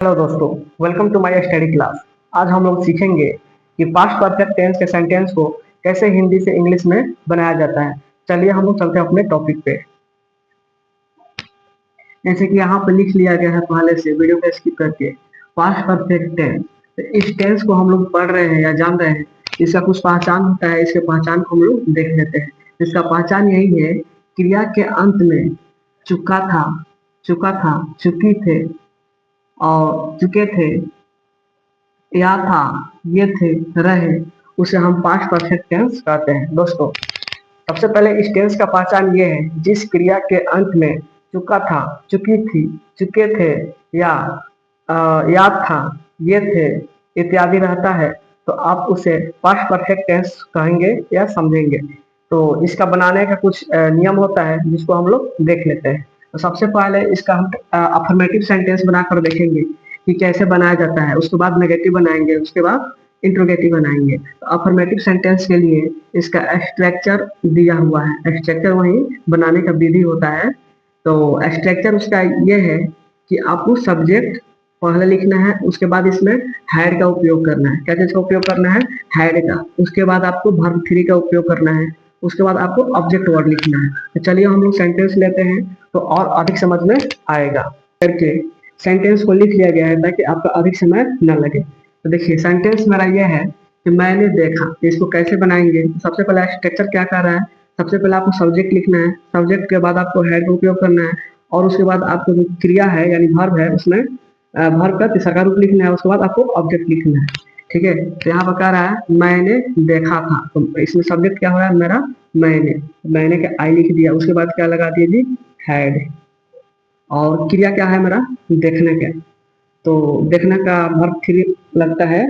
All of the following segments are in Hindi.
हेलो दोस्तों, welcome to my study class. आज हम लोग सीखेंगे कि पास्ट परफेक्ट टेंस के सेंटेंस को कैसे हिंदी से इंग्लिश में बनाया जाता है। चलिए हम लोग चलते हैं अपने टॉपिक पे। जैसे कि यहाँ पे लिख लिया गया है पहले से वीडियो को स्किप करके, पास्ट परफेक्ट टेंस। तो इस टेंस को हम लोग पढ़ रहे हैं या जान रहे हैं, इसका कुछ पहचान होता है। इसके पहचान को हम लोग देख लेते हैं। इसका पहचान यही है, क्रिया के अंत में चुका था, चुकी थे और चुके थे, या था, ये थे, रहे, उसे हम पास्ट परफेक्ट टेंस कहते हैं। दोस्तों, सबसे पहले इस टेंस का पहचान ये है, जिस क्रिया के अंत में चुका था, चुकी थी, चुके थे या याद था, ये थे इत्यादि रहता है, तो आप उसे पास्ट परफेक्ट टेंस कहेंगे या समझेंगे। तो इसका बनाने का कुछ नियम होता है, जिसको हम लोग देख लेते हैं। तो सबसे पहले इसका हम अफर्मेटिव सेंटेंस बनाकर देखेंगे कि कैसे बनाया जाता है। उसके बाद नेगेटिव बनाएंगे, उसके बाद इंट्रोगेटिव बनाएंगे। तो अफर्मेटिव सेंटेंस के लिए इसका स्ट्रक्चर दिया हुआ है। स्ट्रक्चर वही बनाने का विधि होता है। तो स्ट्रक्चर उसका ये है कि आपको सब्जेक्ट पहले लिखना है, उसके बाद इसमें हैड का उपयोग करना है। क्या चीज का उपयोग करना है? हैड का। उसके बाद आपको वर्ब थ्री का उपयोग करना है। उसके बाद आपको ऑब्जेक्ट वर्ड लिखना है। तो चलिए हम लोग सेंटेंस लेते हैं, तो और अधिक समझ में आएगा। करके सेंटेंस को लिख लिया गया है ताकि आपका अधिक समय न लगे। तो देखिए, सेंटेंस मेरा यह है कि मैंने देखा। इसको कैसे बनाएंगे? सबसे पहले स्ट्रक्चर क्या कर रहा है, सबसे पहले आपको सब्जेक्ट लिखना है। सब्जेक्ट के बाद आपको हैड का उपयोग करना है, और उसके बाद आपको जो क्रिया है यानी वर्ब है, उसमें वर्ब का तीसरा रूप लिखना है। उसके बाद आपको ऑब्जेक्ट लिखना है। ठीक है, तो यहाँ पर कह रहा है मैंने देखा था, तो इसमें सब्जेक्ट क्या हो रहा है मेरा? मैंने का आई लिख दिया। उसके बाद क्या लगा दिया जी? हैड। और क्रिया क्या है मेरा? देखने का। तो देखने का वर्ब थ्री लगता है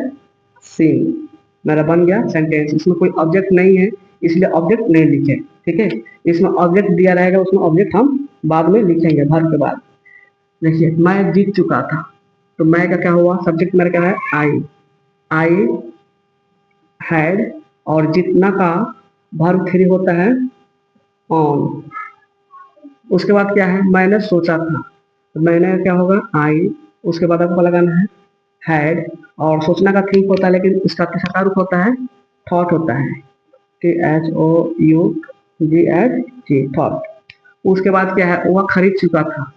सीन। मेरा बन गया सेंटेंस। इसमें कोई ऑब्जेक्ट नहीं है, इसलिए ऑब्जेक्ट नहीं लिखे। ठीक है, इसमें ऑब्जेक्ट दिया रहेगा, उसमें ऑब्जेक्ट हम बाद में लिखेंगे वर्ब के बाद। देखिए, मैं जीत चुका था, तो मैं का क्या हुआ? सब्जेक्ट मेरा क्या है? I had. और जीतना का वर्ब थ्री होता है ऑन। उसके बाद क्या है? मैंने सोचा था, तो मैंने क्या होगा? आई। उसके बाद आपको लगाना है हैड। और सोचना का थिंक होता है, लेकिन इसका तीसरा रूप होता है थॉट होता है। THOUGH, thought. उसके बाद क्या है? वह खरीद चुका था,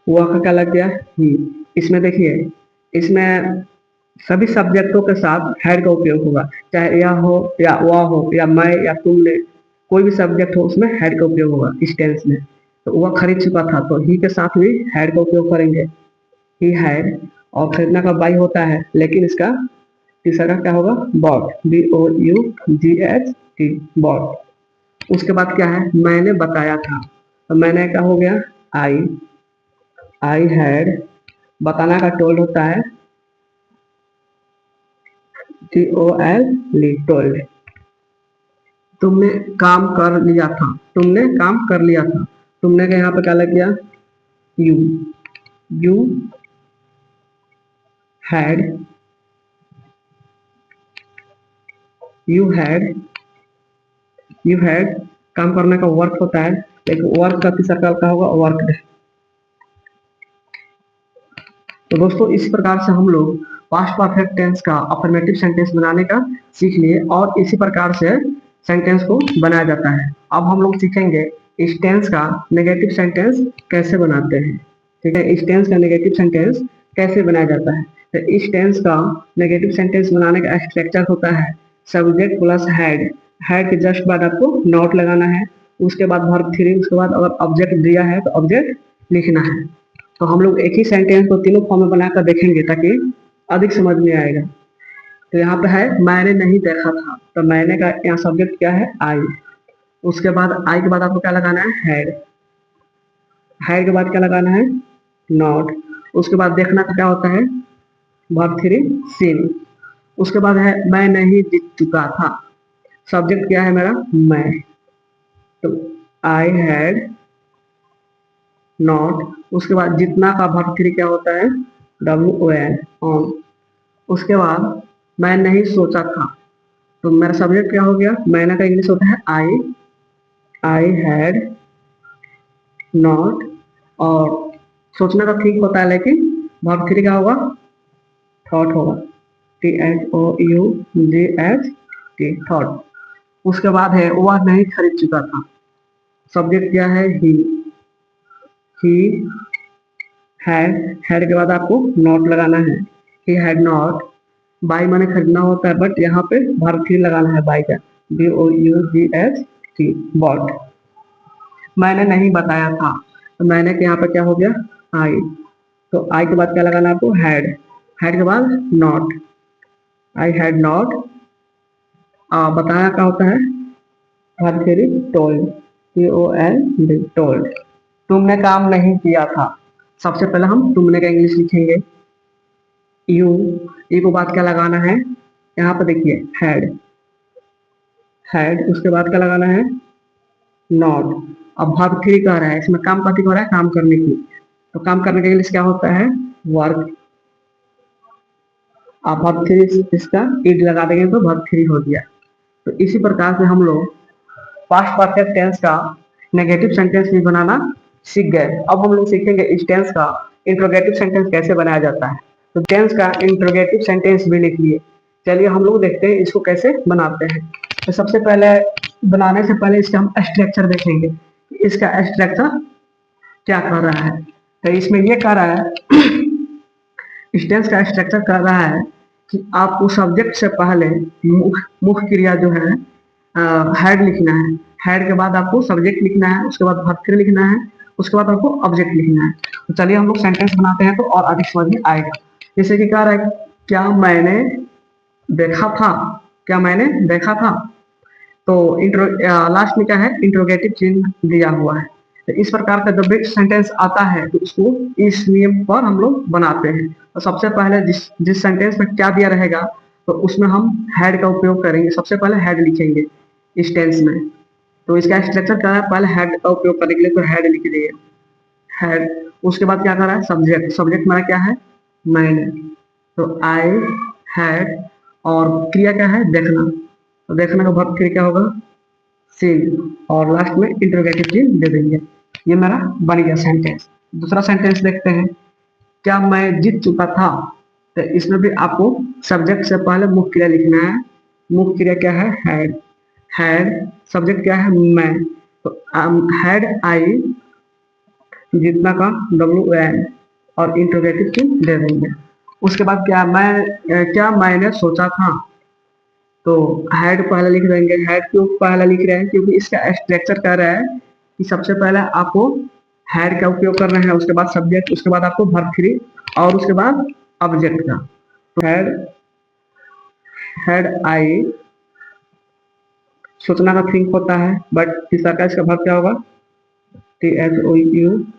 वह का क्या लग गया? ही। इसमें देखिए, इसमें सभी सब्जेक्टों के साथ हैड का उपयोग होगा, चाहे यह हो या वह हो या मैं या तुमने, कोई भी सब्जेक्ट हो उसमें हैड का उपयोग होगा इस टेंस में। तो वह खरीद चुका था, तो ही के साथ भी हैड का उपयोग करेंगे, ही हैड। और खरीदना का बाई होता है, लेकिन इसका तीसरा क्या होगा? Bought, BOUGHT, bought. उसके बाद क्या है? मैंने बताया था, तो मैंने क्या हो गया? I had. बताना का टोल्ड होता है TOL, टोल्ड। तुमने काम कर लिया था, तुमने काम कर लिया था। तुमने का यहाँ पे क्या लग गया? You. You had, you had, you had. काम करने का वर्क होता है, लेकिन वर्क का तीसरा का होगा वर्क। तो दोस्तों, इस प्रकार से हम लोग पास्ट परफेक्ट टेंस का अफर्मेटिव सेंटेंस बनाने का सीख लिए, और इसी प्रकार से सेंटेंस को बनाया जाता है। अब हम लोग सीखेंगे इस टेंस का नेगेटिव सेंटेंस कैसे बनाते हैं। ठीक है, इस टेंस का नेगेटिव सेंटेंस कैसे बनाया जाता है। तो इस टेंस का नेगेटिव सेंटेंस बनाने का स्ट्रक्चर होता है सब्जेक्ट प्लस हैड। हैड के जस्ट बाद आपको नॉट लगाना है। उसके बाद वर्ब थ्री। उसके बाद अगर ऑब्जेक्ट दिया है तो ऑब्जेक्ट लिखना है। तो हम लोग एक ही सेंटेंस को तीनों फॉर्म में बनाकर देखेंगे ताकि अधिक समझ में आएगा। तो यहाँ पे है मैंने नहीं देखा था, तो मैंने का यहाँ सब्जेक्ट क्या है? आई। उसके बाद आई के बाद आपको क्या लगाना है? हैड। हैड के बाद क्या लगाना है? नॉट। उसके बाद देखना का क्या होता है? Verb three seen. उसके बाद है मैं नहीं जीत चुका था। सब्जेक्ट क्या है मेरा? मैं। तो आई हैड नॉट। उसके बाद जितना का वर्ब थ्री क्या होता है? WON, on. उसके बाद मैं नहीं सोचा था, तो मेरा सब्जेक्ट क्या हो गया? मैंने का इंग्लिश होता है आई हैड नॉट। और सोचने का ठीक होता है, लेकिन वर्ब 3 क्या होगा? थॉट होगा, THOUGHT, थॉट। उसके बाद है वह नहीं खरीद चुका था, सब्जेक्ट क्या है? ही हैड के बाद आपको नॉट लगाना है, ही हैड नॉट। बाई माने खरीदना होता है, बट यहाँ पे वर्ब 3 लगाना है बाई का, BOUGHT, बॉट। मैंने नहीं बताया था, तो मैंने के यहाँ पे क्या हो गया? आई। तो आई के बाद क्या लगाना है आपको? हैड के बाद नॉट, आई हैड नॉट। बताया क्या होता है? Verb 3 told, TOLD, told. तुमने काम नहीं किया था, सबसे पहले हम तुमने का इंग्लिश लिखेंगे, यू को बाद क्या लगाना है? यहाँ पे देखिए हैड, उसके बाद क्या लगाना है? नॉट। अब वर्ब 3 कह रहा है, इसमें काम कथी हो रहा है? काम करने की। तो काम करने का इंग्लिश क्या होता है? वर्क। अब वर्ब 3 इसका इड लगा देंगे तो वर्ब 3 हो गया। तो इसी प्रकार से हम लोग पास्ट परफेक्ट टेंस का नेगेटिव सेंटेंस भी बनाना सीख गए। अब हम लोग सीखेंगे इस टेंस का इंट्रोगेटिव सेंटेंस कैसे बनाया जाता है। तो टेंस का इंट्रोगेटिव सेंटेंस भी लिख लिए। चलिए हम लोग देखते हैं इसको कैसे बनाते हैं। तो सबसे पहले बनाने से पहले इसका हम स्ट्रक्चर देखेंगे, इसका स्ट्रक्चर क्या कर रहा है। तो इसमें ये कह रहा है इस टेंस का स्ट्रक्चर कर रहा है कि आपको सब्जेक्ट से पहले मुख्य क्रिया जो है हैड लिखना है, हैड के बाद आपको सब्जेक्ट लिखना है, उसके बाद वर्ब 3 लिखना है, उसके बाद आपको ऑब्जेक्ट लिखना है। तो चलिए हम लोग सेंटेंस बनाते हैं तो और अधिक समझ में आएगा। जैसे कि कह रहा है क्या मैंने देखा था, क्या मैंने देखा था। तो लास्ट में क्या है? इंट्रोगेटिव चिन्ह दिया हुआ है। तो इस प्रकार का जब भी सेंटेंस आता है तो उसको इस नियम पर हम लोग बनाते हैं। तो सबसे पहले जिस सेंटेंस में क्या दिया रहेगा तो उसमें हम हैड का उपयोग करेंगे। सबसे पहले हैड लिखेंगे इस टेंस में। तो इसका स्ट्रक्चर क्या है? पहले हैड का उपयोग करने के लिए तो हैड लिख दिए, हैड। उसके बाद क्या कर रहा है? सब्जेक्ट हमारा क्या है? मैंने। तो आई हैड, और क्रिया क्या है? देखना। तो देखना का वर्ब 3 क्या होगा? सीन, और लास्ट में इंटरोगेटिव चिन्ह दे देंगे। ये मेरा बन गया सेंटेंस। दूसरा सेंटेंस देखते हैं, क्या मैं जीत चुका था। तो इसमें भी आपको सब्जेक्ट से पहले मुख्य क्रिया लिखना है। मुख्य क्रिया क्या है? हैड, सब्जेक्ट क्या है? मैं। तो हैड आई, जीतना का WN, और इंटरोगेटिव चिन्ह दे देंगे। उसके बाद क्या मैंने सोचा था। तो हैड पहले लिख देंगे। हैड क्यों पहले लिख रहे हैं? क्योंकि इसका स्ट्रक्चर कह रहा है कि सबसे पहले आपको हैड का उपयोग करना है, उसके बाद सब्जेक्ट, उसके बाद आपको वर्ब 3, और उसके बाद ऑब्जेक्ट का। तो हैड आई, सोचना का थिंक होता है, बट तीसरा का इसका वर्ब क्या होगा? THOUGHT,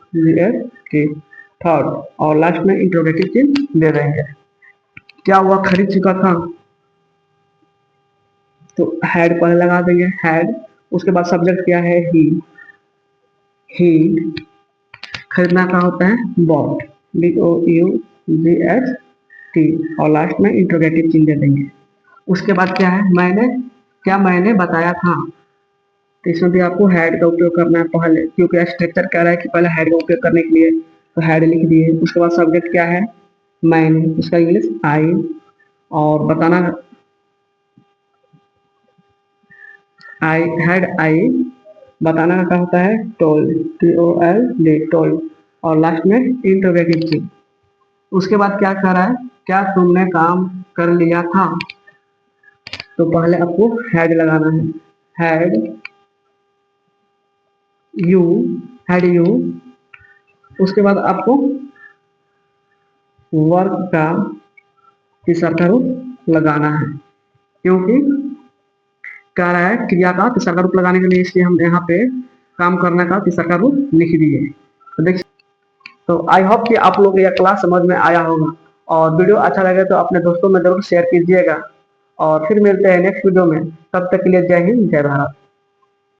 थॉट, और लास्ट में इंट्रोगेटिव चिन्ह दे देंगे। क्या वह खरीद चुका था। तो हैड पहले लगा देंगे, हैड। उसके बाद सब्जेक्ट क्या है? ही। खरीदना का होता है? बॉट, BOUGHT, और लास्ट में इंट्रोगेटिव चिन्ह दे देंगे। उसके बाद क्या है? क्या मैंने बताया था। तो इसमें भी आपको हैड का उपयोग करना है पहले, क्योंकि स्ट्रक्चर कह रहा है कि पहले हैड का उपयोग करने के लिए, तो हैड लिख दिए। उसके बाद सब्जेक्ट क्या है? मैंने, उसका इंग्लिश आई, और बताना आई, बताना का क्या होता है? टोल्ड, TOLD, टोल्ड, और लास्ट में इंटरोगेटिव चिन्ह। उसके बाद क्या कर रहा है? क्या तुमने काम कर लिया था। तो पहले आपको हैड लगाना है, यू हैड यू। उसके बाद आपको वर्क का तीसरा रूप लगाना है, क्योंकि कह रहा है क्रिया का तीसरा रूप लगाने के लिए, इसलिए हम यहाँ पे काम करने का तीसरा रूप लिख दिए। तो देखिए, तो आई होप कि आप लोग यह क्लास समझ में आया होगा, और वीडियो अच्छा लगे तो अपने दोस्तों में जरूर शेयर कीजिएगा। और फिर मिलते हैं नेक्स्ट वीडियो में। तब तक के लिए जय हिंद, जय भारत।